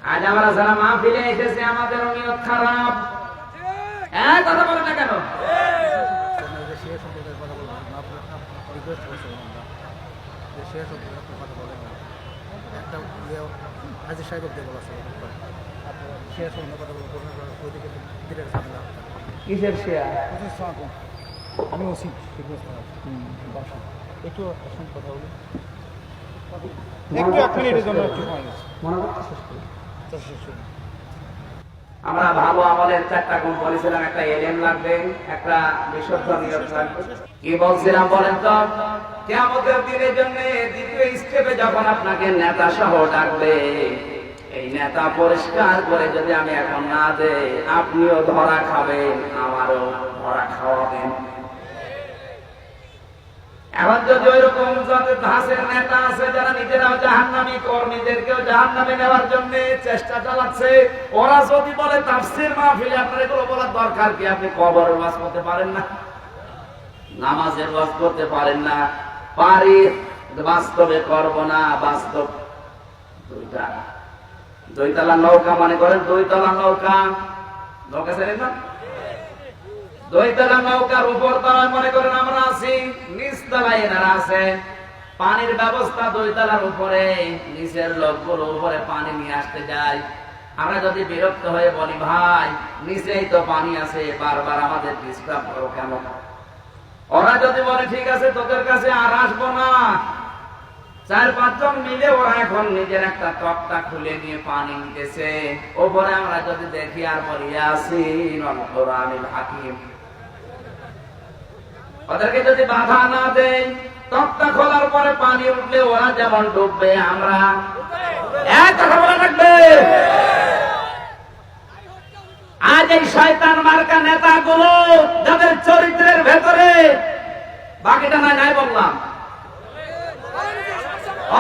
আজ আমরা যারা মাহফিলে এসেছি আমাদের নিয়ত খারাপ। হ্যাঁ, কথা বলে না কেন? কিসের শেয়ার? আমি ওসি একটু কথা বলি, একটু 1 মিনিটের জন্য একটু মনে করতে শেষ করি। আমরা ভালো আমলের 4টা গুণ বলেছিলাম, একটা এলেম লাগবে, একটা বিশুদ্ধ নিয়ত লাগবে। কি বলছিলাম বলেন তো? কিয়ামতের দিনের জন্য দ্বিতীয় স্টেপে যখন আপনাকে নেতা সহ ডাকবে, এই নেতা পরিষ্কার করে যদি আমি এখন না দেই, আপনিও ধরা খাবেন, আমারও ধরা খাওয়াবেন। এখন যদি ওইরকম যাদের ধাঁচের নেতা আছে যারা নিজেরাও জাহান্নামী, কর্মীদেরকেও জাহান্নামে নেওয়ার জন্য চেষ্টা চালাচ্ছে, ওরা যদি বলে তাফসীর মাহফিলে আপনার এগুলো বলার দরকার কি? আপনি কবরের ওয়াজ করতে পারেন না, নামাজের ওয়াজ করতে পারেন না। পারি, বাস্তবে করব না। বাস্তব দুইতলা নৌকা মনে করেন, দুইতলা নৌকা, নৌকা ছিলেন না? দুইতলা নৌকার উপর তলায় মনে করেন আমরা আছি, নিচ তলায় এনারা আছে। পানির ব্যবস্থা দুইতলার উপরে, নিচের লোকগুলো উপরে পানি নিয়ে আসতে যায়। আমরা যদি বিরক্ত হয়ে বলি, ভাই নিচেই তো পানি আছে, বারবার আমাদের ডিস্টার্ব করো কেন? ওরা যদি বলে ঠিক আছে তোদের কাছে আর আসবো না, 4-5 জন মিলে ওরা এখন নিজের একটা টপটা খুলে নিয়ে পানি নিতেছে। ওপরে আমরা যদি দেখি আর বলি ইয়াসিন ওয়াল কুরআনিল হাকিম, ওদেরকে যদি বাধা না দেয়, টপটা খোলার পরে পানি উঠলে ওরা যেমন ডুববে, আমরা এক কথা বলে রাখবে। আজ এই শয়তান মার্কা নেতাগুলো যাদের চরিত্রের ভেতরে, বাকিটা নাই বললাম,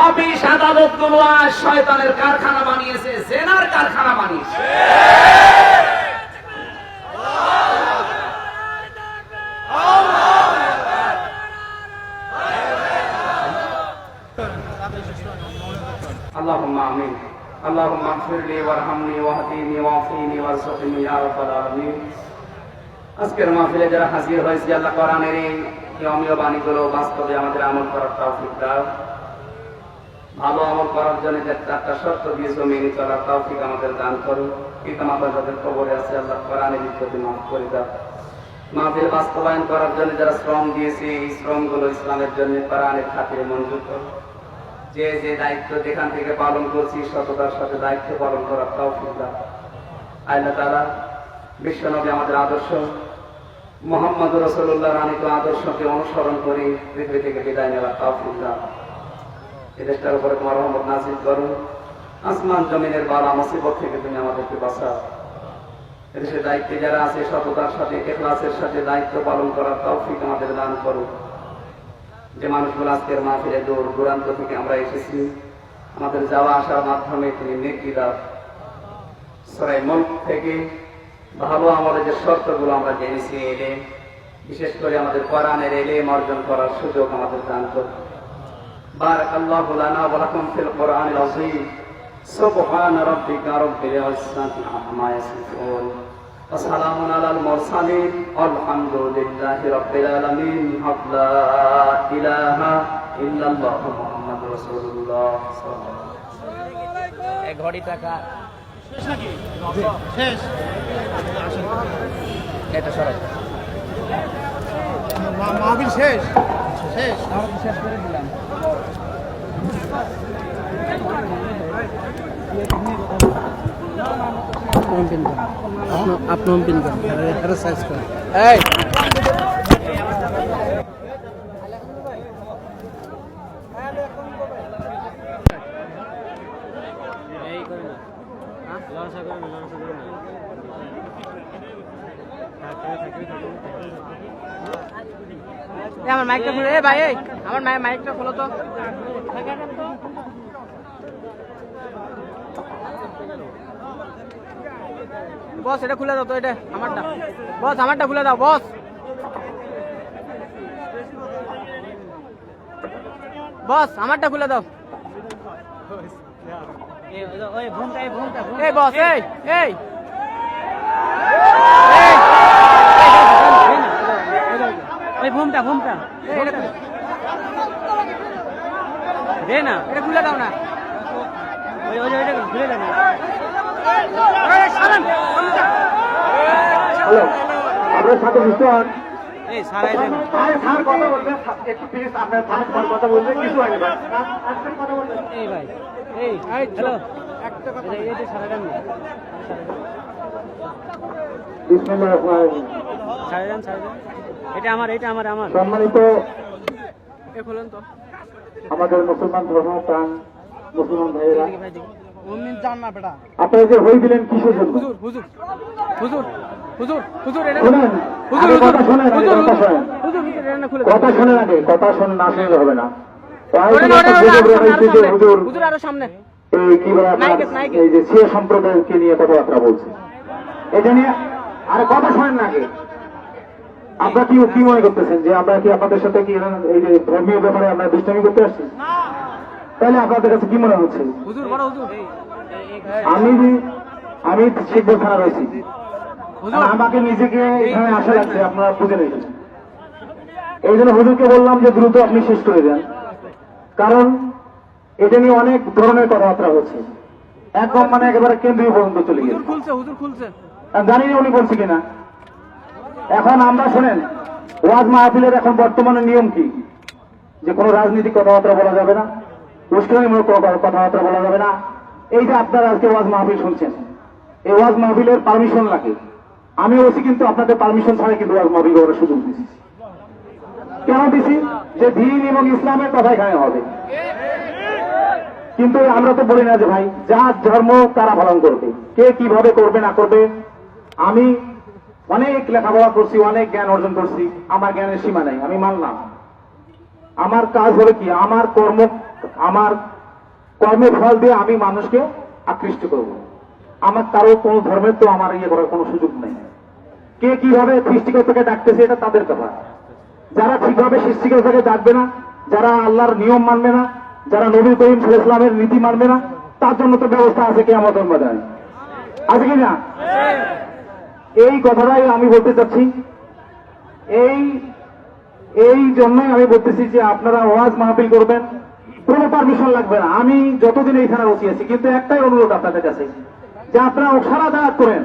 অফিস আদালত গুলো আজ শয়তানের কারখানা বানিয়েছে, জেনার কারখানা বানিয়েছে। আল্লাহুম্মা আমিন। আল্লাহুম্মা আগফিরলি ওয়ারহামনি ওয়াহদিনি ওয়াফিনি ওয়ারযুকনি ইয়া রাব্বাল আলামিন। আজকের মাহফিলে যারা হাজির হয়েছে, আল্লাহ কোরআনের এই নিয়মীয় বাণীগুলো বাস্তবে আমাদের আমল করার তৌফিক দাও। ভালো আমল করার জন্য যে 4টা শর্ত দিয়েছো, মেনে চলার তৌফিক আমাদের দান করো। পিতামাতা যাদের কবরে আছে, আল্লাহ কোরআনের ইজ্জতে মাফ করে দাও। মাহফিল বাস্তবায়ন করার জন্য যারা শ্রম দিয়েছে, এই শ্রমগুলো ইসলামের জন্য কোরআনের খাতিরে মঞ্জুর করো। যে যে দায়িত্ব যেখান থেকে পালন করছি, সততার সাথে দায়িত্ব পালন করার তৌফিক দাও। আল্লাহ তাআলা বিশ্বনবী আমাদের আদর্শ মুহাম্মদ রাসূলুল্লাহর আনিত আদর্শকে অনুসরণ করে পৃথিবী থেকে বিদায় নেওয়ার তৌফিক দাও। এদেশটার উপরে তোমার রহমত নাযিল করো। আসমান জমিনের বালা মুসিবত থেকে তুমি আমাদেরকে বাঁচাও। এদেশের দায়িত্বে যারা আছে, সততার সাথে ইখলাসের সাথে দায়িত্ব পালন করার তৌফিক আমাদের দান করো। যে মানুষগুলো আজকের মাহফিলে দূর দূরান্ত থেকে আমরা এসেছি, আমাদের যাওয়া আসার মাধ্যমে তুমি নেকি দাও। সূরা মুলক থেকে ভালো আমলের যে শর্তগুলো আমরা জেনেছি, এলে বিশেষ করে আমাদের কোরআনের ইলম অর্জন করার সুযোগ আমাদের দান করো। বারাকাল্লাহু লানা ওয়া লাকুম ফিল কোরআনিল আযীম। সুবহানা রাব্বিকা রাব্বিল ইজ্জাতি আম্মা ইয়াসিফুন ওয়া সালামুন আলাল মুরসালিন আলহামদুলিল্লাহি রাব্বিল আলামিন। লা ইলাহা ইল্লাল্লাহু মুহাম্মাদুর রাসূলুল্লাহ সাল্লাল্লাহু আলাইহি ওয়াসাল্লাম। এই ঘড়ি টাকা শেষ নাকি? শেষ। এটা সরাই মাহফিল শেষ শেষ, আমরা তো শেষ করে দিলাম। আপনার পিন করেন, সাইজ করেন। এই আমার মাইকটা খুলে, ভাই আমার মাইকটা খোলো তো। বস এটা খুলে দাও তো, এটা আমারটা। বস আমারটা খুলে দাও বস। বস আমারটা খুলে দাও। এই বস এই এই ওই ভূমটা দে না, এটা খুলে দাও না, ওই ওই ওইটা খুলে দাও না। হ্যালো, আপনার সাথে বুঝতে হন। এই সারাই দেন। স্যার কথা বলবেন, একটু প্লিজ আপনার স্যারের কথা বলবেন, কিছু হয়নি ভাই। স্যার কথা বলবেন। এই ভাই এই হ্যালো একটা কথা এই যে সারাই দেন, বিসমিল্লাহির রহমানির রহিম। সারাই দেন। এটা আমার সম্মানিত এ খুলেন তো আমাদের মুসলমান ধর্মপ্রাণ মুসলমান ভাইয়েরা, ভাই দেখি অমনি জান না বেটা। আপনারা যে হই দিলেন কিসের জন্য? হুজুর এটা শোনেন, আগে কথা শোনেন, আগে কথা শোনেন। হুজুর এটা না খুলে কথা শোনেন আগে, কথা শোনেন, না শুনলে হবে না। হুজুর আরো সামনে এই কি বলে আপনার, এই যে শিয়া সম্প্রদায়কে নিয়ে কথাবার্তা বলছে, এটা নিয়ে আরে কথা শোনেন না আগে। আপনারা কি মনে করতেছেন যে আমরা কি আপনাদের সাথে কি এই যে ধর্মীয় ব্যাপারে আমরা দুষ্টামি করতে আসছি? তাহলে আপনাদের কাছে কি মনে হচ্ছে? হুজুর বড় হুজুর আমি শিখবো থানা রয়েছি, আমাকে নিজেকে এখানে আশা লাগছে, আপনারা বুঝে নেবেন। এই জন্য হুজুরকে বললাম যে দ্রুত আপনি শেষ করে দেন, কারণ এটা নিয়ে অনেক ধরনের কথাবার্তা হচ্ছে, একদম মানে একেবারে কেন্দ্রীয় পর্যন্ত চলে গেছে। হুজুর খুলছে জানি না উনি বলছে কিনা। এখন আমরা শোনেন, ওয়াজ মাহফিলের এখন বর্তমানে নিয়ম কি, যে কোনো রাজনৈতিক কথাবার্তা বলা যাবে না, উস্কানিমূলক কথাবার্তা বলা যাবে না। এই যে আপনারা আজকে ওয়াজ মাহফিল শুনছেন, এই ওয়াজ মাহফিলের পারমিশন লাগে। আমি বলছি কিন্তু আপনাদের পারমিশন ছাড়াই কিন্তু ওয়াজ মাহফিল করার সুযোগ দিচ্ছি। কেন দিছি? যে দ্বীন এবং ইসলামের কথা এখানে হবে। কিন্তু আমরা তো বলি না যে ভাই যার ধর্ম তারা পালন করবে, কে কিভাবে করবে না করবে। আমি অনেক লেখাপড়া করছি, অনেক জ্ঞান অর্জন করছি, আমার জ্ঞানের সীমা নাই, আমি মানলাম। আমার কাজ হবে কি, আমার কর্মের ফল দিয়ে আমি মানুষকে আকৃষ্ট করব। আমার কারো কোনো ধর্মের তো আমার ইয়ে করার কোনো সুযোগ নেই। কে কিভাবে সৃষ্টিকর্তাকে ডাকতেছে এটা তাদের কথা। যারা ঠিকভাবে সৃষ্টিকর্তাকে ডাকবে না, যারা আল্লাহর নিয়ম মানবে না, যারা নবী করিম সাল্লাল্লাহু আলাইহি ওয়াসাল্লামের নীতি মানবে না, তার জন্য তো ব্যবস্থা আছে কিয়ামতের ময়দানে, আছে কি না? এই কথাটাই আমি বলতে চাচ্ছি। এই জন্যই আমি বলতেছি যে আপনারা ওয়াজ মাহফিল করবেন, কোনো পারমিশন লাগবে না। আমি যতদিন এইখানে বসে আছি, কিন্তু একটাই অনুরোধ আপনাদের কাছে, যে আপনারা সারা দাঁড়াত করেন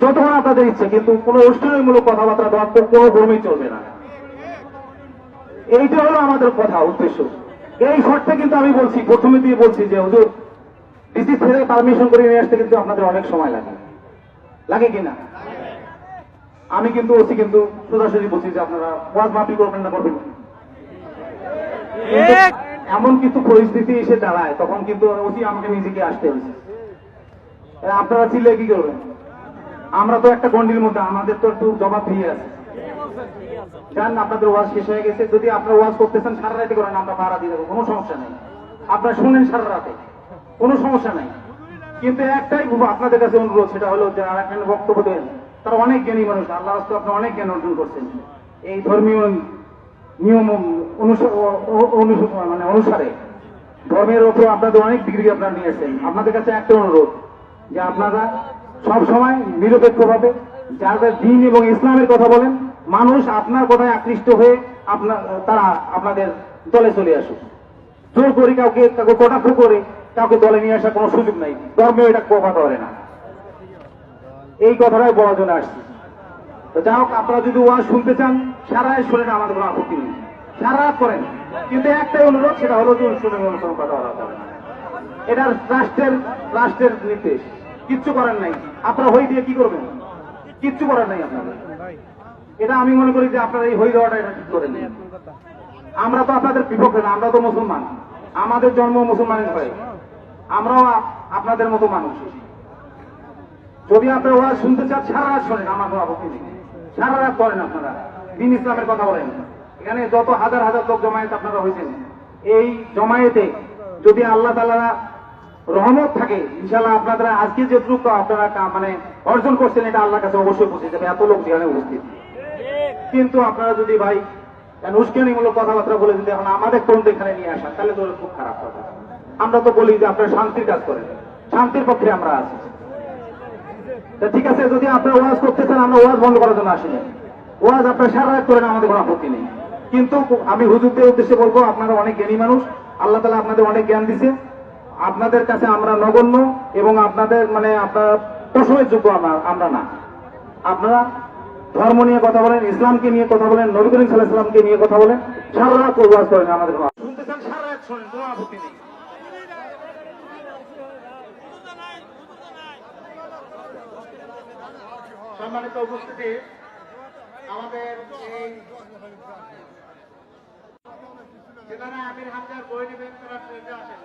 যতক্ষণ আপনাদের ইচ্ছে, কিন্তু কোনো অনুষ্ঠানমূলক কথাবার্তা দেওয়ার কোনো ভূমি চলবে না। এইটা হলো আমাদের কথা, উদ্দেশ্য। এই শর্তে কিন্তু আমি বলছি, প্রথমে দিয়ে বলছি যে হুজুর ডিসি থেকে পারমিশন করে নিয়ে আসতে কিন্তু আপনাদের অনেক সময় লাগে কিনা? আমি কিন্তু ওসি কিন্তু সোজাসুজি বলছি যে আপনারা ওয়াজ মাহফিল করবেন না, করবেন। এমন কিছু পরিস্থিতি এসে দাঁড়ায়, তখন কিন্তু ওসি আমাকে নিজেকে আসতে হয়েছে। আপনারা ছিলে কি করবেন? আমরা তো একটা গন্ডির মধ্যে, আমাদের তো একটু জবাব দিয়ে আছে। জান আপনাদের ওয়াজ শেষ হয়ে গেছে, যদি আপনারা ওয়াজ করতেছেন সারা রাতে করেন, আমরা ভাড়া দিয়ে দেবো, কোনো সমস্যা নেই। আপনারা শুনেন সারা রাতে, কোনো সমস্যা নাই। কিন্তু একটাই আপনাদের কাছে অনুরোধ, সেটা হলো যে আর এখানে বক্তব্য দেন, তারা অনেক জ্ঞানী মানুষ, আল্লাহ রাস্তায় আপনি অনেক জ্ঞান অর্জন করছেন। এই ধর্মীয় নিয়ম অনুসারে ধর্মের ওপর আপনাদের অনেক ডিগ্রি আপনারা নিয়েছেন। আপনাদের কাছে একটা অনুরোধ, যে আপনারা সব সময় নিরপেক্ষভাবে যাদের দ্বীন এবং ইসলামের কথা বলেন, মানুষ আপনার কথায় আকৃষ্ট হয়ে তারা আপনাদের দলে চলে আসুক। জোর করে কাউকে কটাক্ষ করে কাউকে দলে নিয়ে আসার কোনো সুযোগ নাই, ধর্মেও এটা কথা করে না। এই কথাটাই বলার জন্য আসছি। তো যাই হোক, আপনারা যদি ওয়াজ শুনতে চান সারা রাত শুনেন, আমাদের কোনো আপত্তি নেই, সারা রাত করেন। কিন্তু একটাই অনুরোধ, সেটা হলো যে অনুষ্ঠানের কোনো কথা বলা যাবে না। এটা রাষ্ট্রের নির্দেশ, কিচ্ছু করার নাই। আপনারা হই দিয়ে কি করবেন? কিচ্ছু করার নাই আপনাদের। এটা আমি মনে করি যে আপনারা এই হই দেওয়াটা এটা ঠিক করেন। আমরা তো আপনাদের বিপক্ষে না, আমরা তো মুসলমান, আমাদের জন্ম মুসলমানের হয়, আমরাও আপনাদের মতো মানুষ। যদি আপনারা ওরা শুনতে চান সারা রাত শোনেন, আমার কোনো আপত্তি নেই, সারা রাত করেন। আপনারা দ্বীন ইসলামের কথা বলেন। এখানে যত হাজার হাজার লোক জমায়েত আপনারা হয়েছেন, এই জমায়েতে যদি আল্লাহ তাআলা রহমত থাকে, ইনশাআল্লাহ আপনারা আজকে যেটুকু আপনারা মানে অর্জন করছেন, এটা আল্লাহর কাছে অবশ্যই পৌঁছে যাবে, এত লোক যেখানে উপস্থিত। কিন্তু আপনারা যদি ভাই উস্কানিমূলক কথাবার্তা বলে যদি এখন আমাদের পর্যন্ত এখানে নিয়ে আসা, তাহলে তো খুব খারাপ কথা। আমরা তো বলি যে আপনারা শান্তির কাজ করেন, শান্তির পক্ষে আমরা আছি। তা ঠিক আছে, যদি আপনারা ওয়াজ করতে চান, আমরা ওয়াজ বন্ধ করার জন্য আসিনি। ওয়াজ আপনারা সারা রাত করেন, আমাদের কোনো আপত্তি নেই। কিন্তু আমি হুজুরদের উদ্দেশ্যে বলবো, আপনারা অনেক জ্ঞানী মানুষ, আল্লাহ তাআলা আপনাদের অনেক জ্ঞান দিছে। আপনাদের কাছে আমরা নগণ্য এবং আপনাদের মানে আপনার প্রশ্নের যোগ্য আমরা না। আপনারা ধর্ম নিয়ে কথা বলেন, ইসলামকে নিয়ে কথা বলেন, নবী করিম সাল্লাল্লাহু আলাইহি ওয়াসাল্লামকে নিয়ে কথা বলেন, সারা রাত ওয়াজ করেন, আমাদের কোনো শুনতে চান সারা রাত শুনেন, কোনো আপত্তি নেই। সম্মানিত উপস্থিতি, আমাদের এই জেনারেল আমির হামজার বই নিবেন তারা ট্রেনে আসেন।